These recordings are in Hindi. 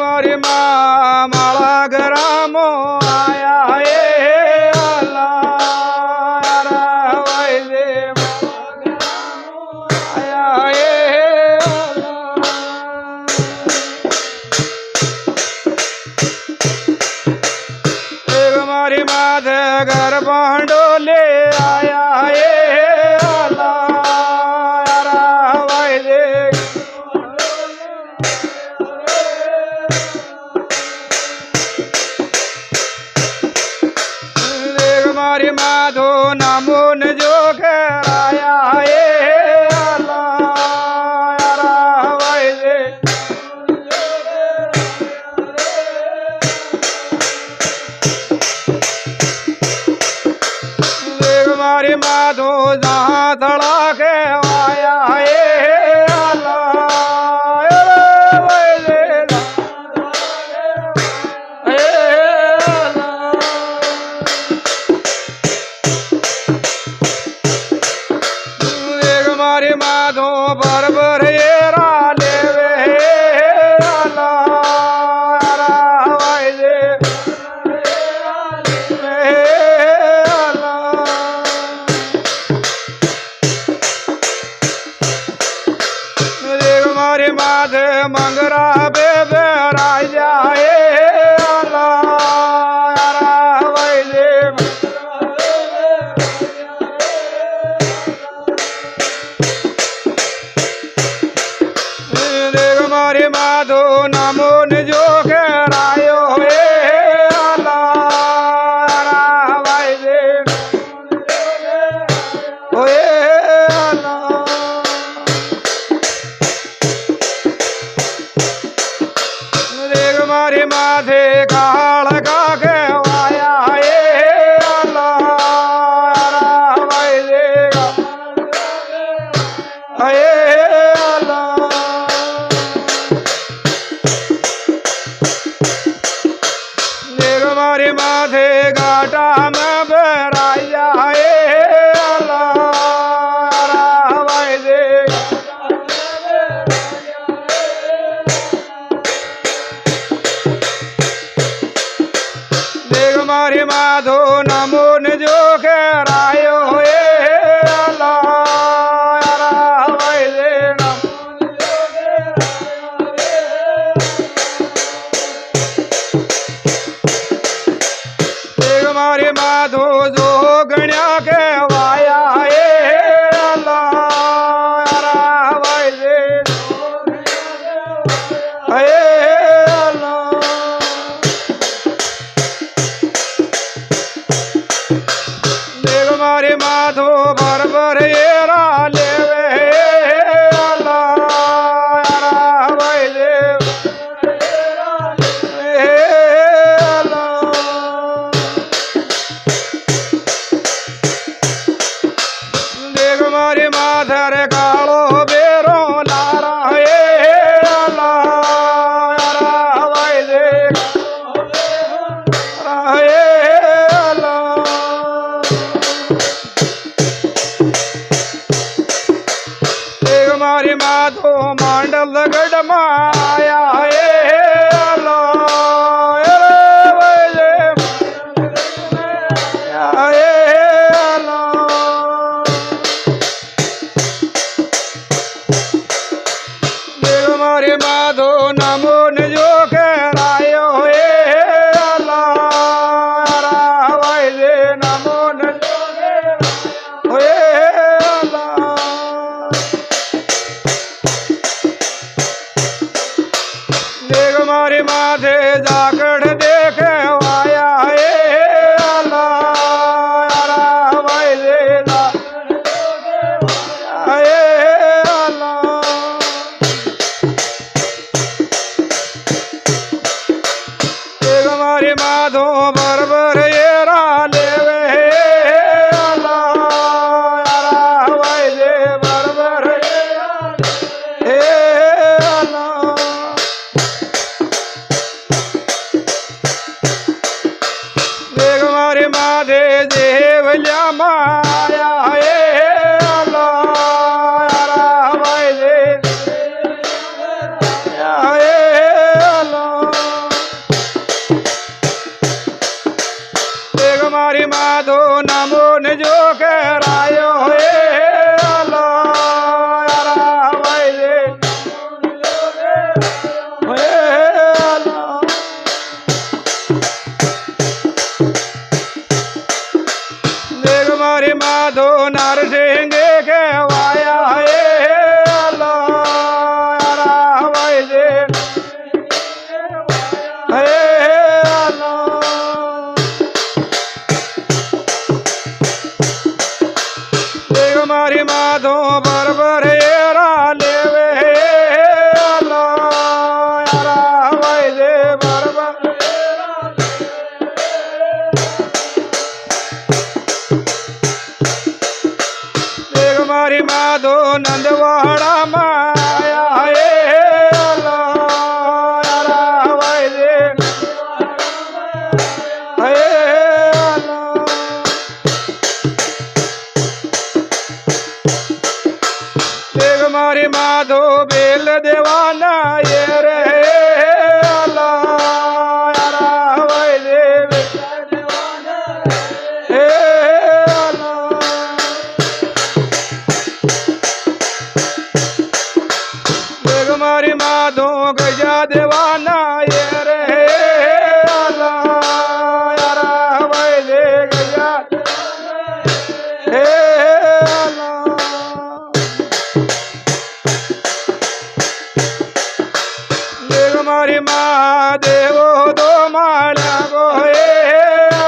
मारी माँ माला ग्रामो आया हे मारी माथे घर बांडोले आया हे मारी माधो नामोन जो कराया हे मारी माधो जहाँ थड़ा के आया हे मारी माधो बरबर येरा लेवे मारी माधे मंगरा बेबे राजा हे मारी माधो नामोन जो करायो हे मारी माथे काल का के आया हे मारी माथे घाटा में बराया हे मारी माधो नमोन जो करायो हे मारी माधो जो गण्या के वाया हे मारी माधो बरबर येरा लेवे मारी माधर कालो बेरो लारा हे मारी माधो मांडल गढ़ माया हे मारी माधो नमोन जो करायो हे नमोन माया हे अल्लाह भाई दे हे अल्लाह एक मारी माधो नमो निजो करायो हे माधो नरसिंह के वाया हे अल्लाह भाई दे हे अल्लाह मारी माधो बरबर एरा लेवे हे अल्लाह भाई दे बरबर मारी माधो नंदवाड़ा माया हे अल्लाह भाई दे हे अल्लाह मारी माधो बेल देवाना ये रे अल्लाह भाई दे हे मारी माधो गजा देवाना ये रे अल्लाह भाई दे गजा हे अल्लाह मारी माँ देवो दो माला गो हे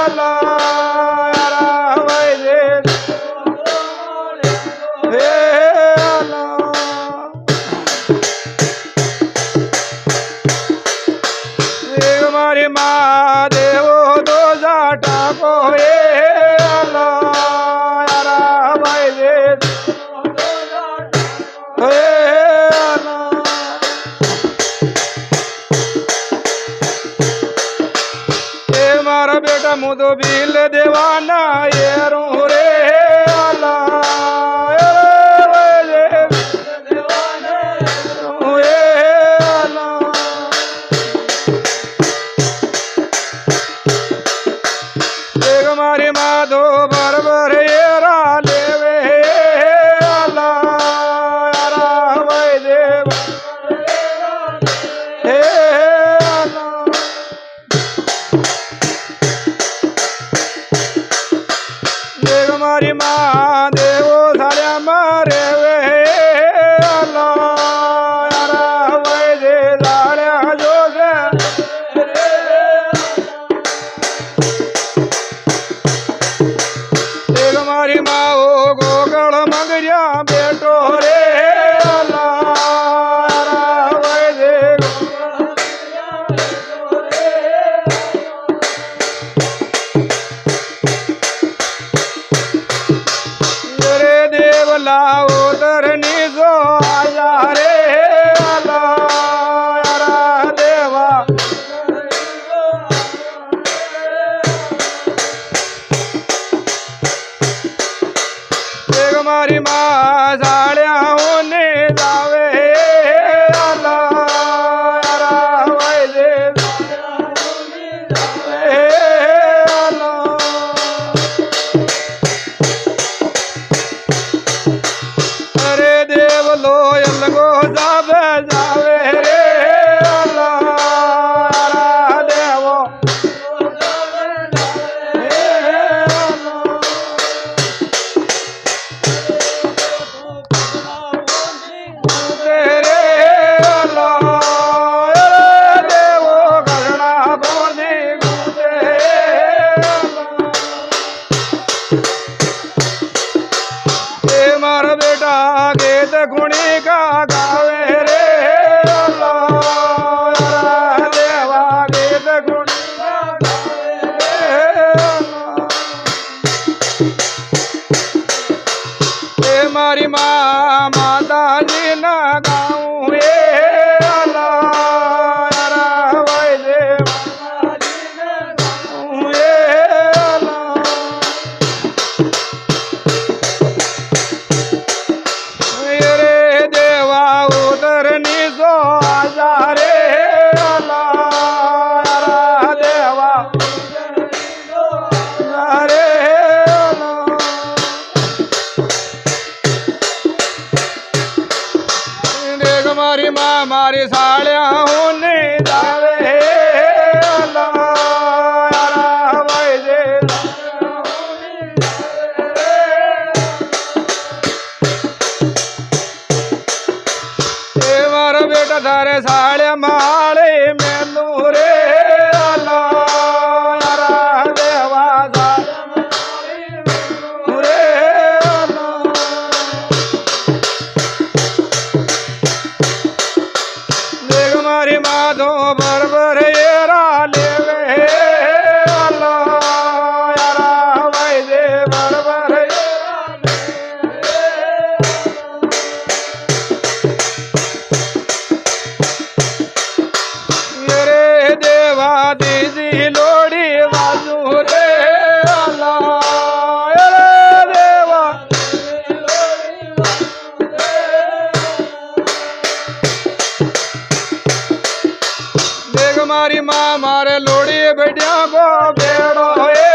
अल्लाह भाई दे हे मारी माँ देवो दो जाटा को हे अल्लाह भाई दे हे अल्लाह मारा बेटा मुदो बिल देवाना ये रू रे अल्लाह मारी माधो बरबर एरा लेवे अल्लाह भाई दे हे अल्लाह मारी माँ देवो साल्या मारे वे अल्लाह भाई दे साल्या जो मारी माँ ओ गोगल मंगरिया बेटो रे अल्लाह भाई दे रे देवला उतरनी जो आया रे अल्लाह देवा मारी माँ साड़िया होने जावे अल्लाह भाई दे हे अल्लाह अरे देव लो अलगो जावे जावे रे अल्लाह देवो मारा बेटा गीत गुणी का गावे रे अल्लाह देवा गीत गुणी का गावे रे मारी माँ माता जी ना गाऊं ये अल्लाह भाई दे माता जी ना गाऊं ये अल्लाह માં મારી સાળ્યા હું ને જાવે મારો બેટા તારે સાળે માળે મેલું રે મારી માધો બરબર એરા લેવે દીદી લોડી બાજુ રે દેવા દેખ મારી માં મારે લોડી બેઠ્યા ગો બેડો હે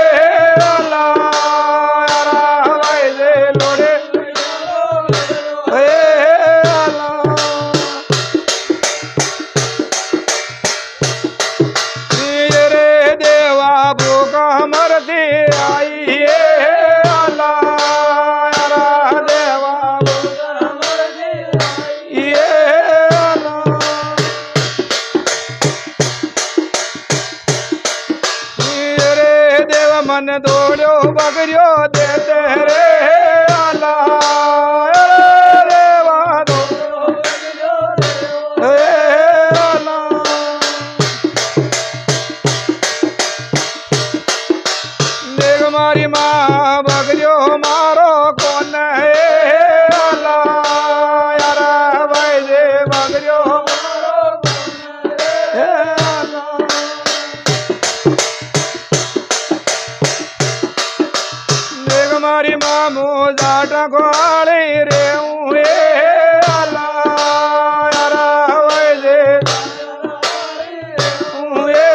લોડે મરતી આઈ રે દેવ મન દોડ્યો બગડ્યો દે રે મારી માં બગડ્યો મારો કોન હે ભાઈ દે બગડ્યો દેખ મારી માં મોજા ટકોળી રે હું હે ભાઈ દે હું હે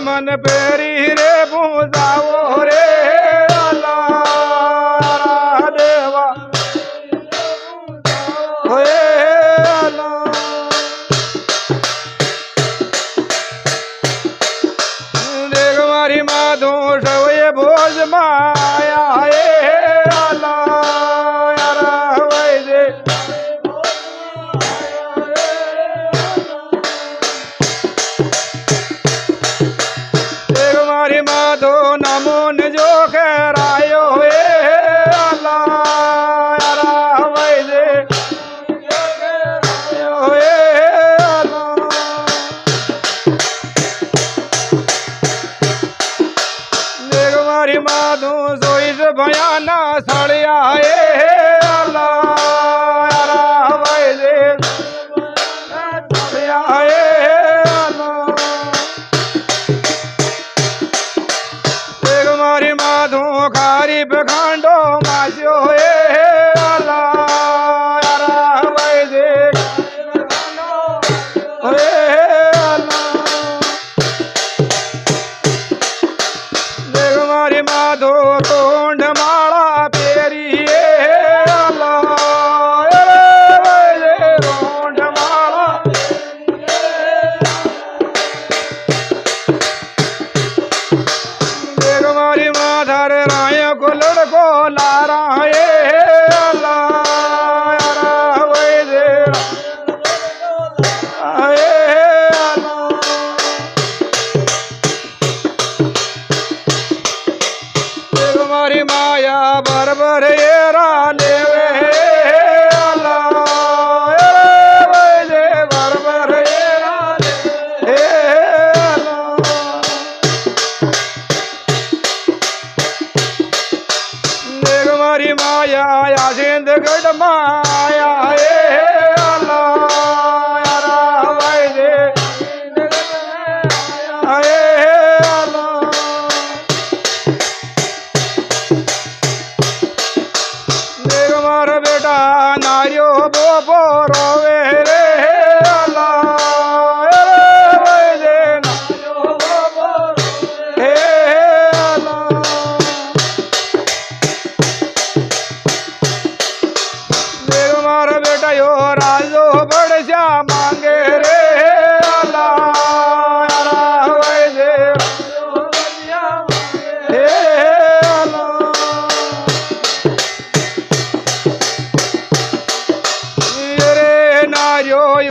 મન પેરી રે પૂજાવો રે દેવા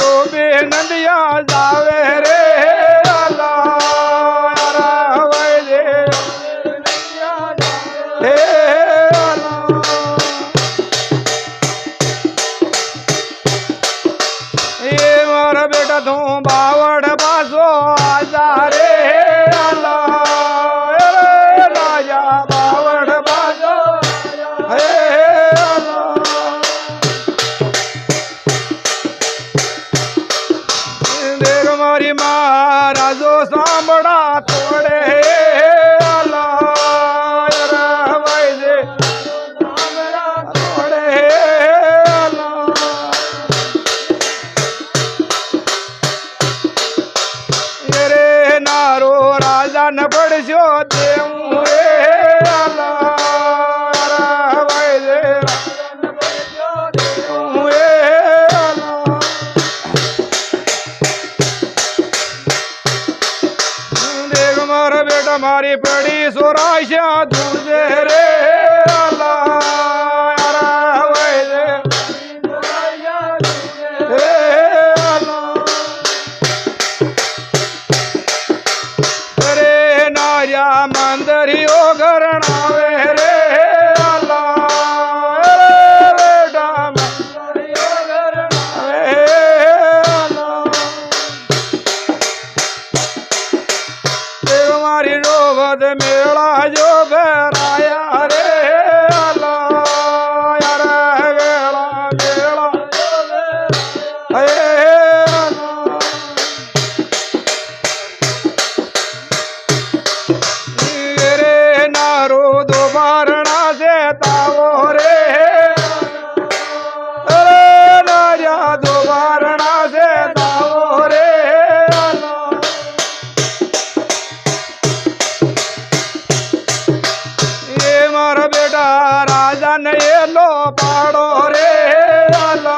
डूबे नदिया जावे रे आला वैदे हे आला ये मारा बेटा तू बावड़ पासो आजा रे आला राजा बावड़ पासो हे आला देख मारी महाराजो सांभड़ा तोड़े आला वैदे तोड़े आला रे नारो राजा न पड़शो देऊ रे आला वैदे देऊ रे आला देख मारा बेटा मारी पड़ी सोराशा दूजे रे आला वैदे हे आला रे नार्या मंदरियो घरणावे रे आला बेटा मंदरियो घरणावे आला देव मारी रोबत मेला जो भराया रे आला यार वेला मेला हे आला रे नारो दोबारणा से तावो रे अरे नारिया दोबारणा से तावो रे आला ये मारा बेटा राजा ने ये लो पाड़ो रे आला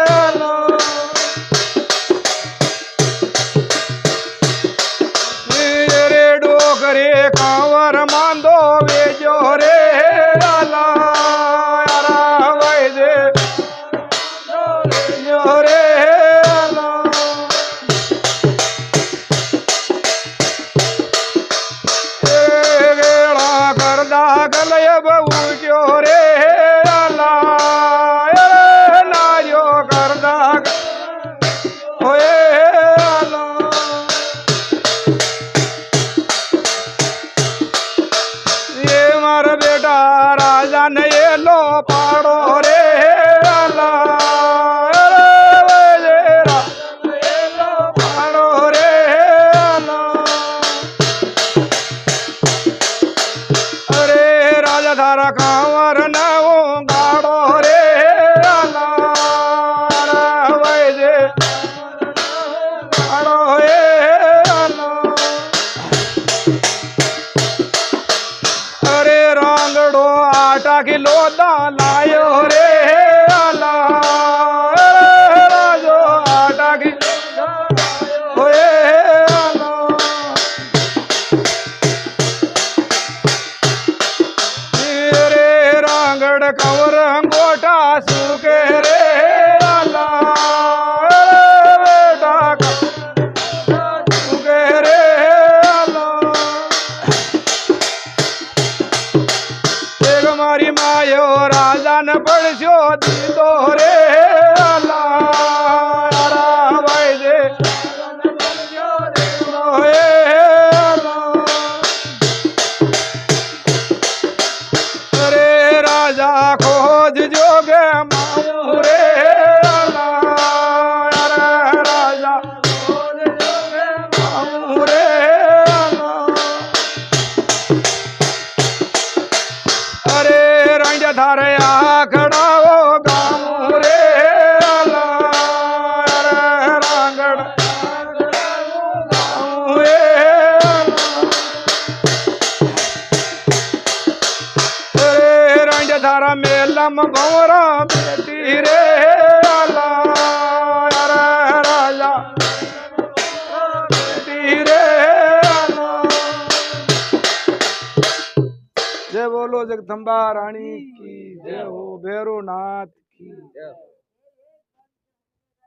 आला रे डोकरे कांवर मांदो वेजो रे आला वैदे रे आला गेड़ा करदा गलय बहू क्यों रे आला नारियो करदा होए आला ये मारा बेटा राजा ने ये लो पाड़ो रे आला पाड़ो रे आला अरे राजा थारा कांवर न गाड़ो रे आला वैदे गाड़ो हे आला अरे रांगड़ो आटा किलो लायो रे आला राजो आटा किलो होए आला रे रांगड़ कंवर अंगोटा सूखे रे आला बेटा सूखे रे आला एक मारी मायो राजा न पड़शो दीदो रे आला वैदे हे आला अरे राजा खोज जोगे माऊ रे आला राजा खोज जोगे माऊ रे आला अरे रंग थारे आखड़ा वो गाँव रे आला रांगड़ गाँव रे आला अरे रंग थारा मेलम भंवरा बेटी रे आला राजा बेटी रे आला जय बोलो जगदम्बा रानी की जय हो, भैरवनाथ की जय।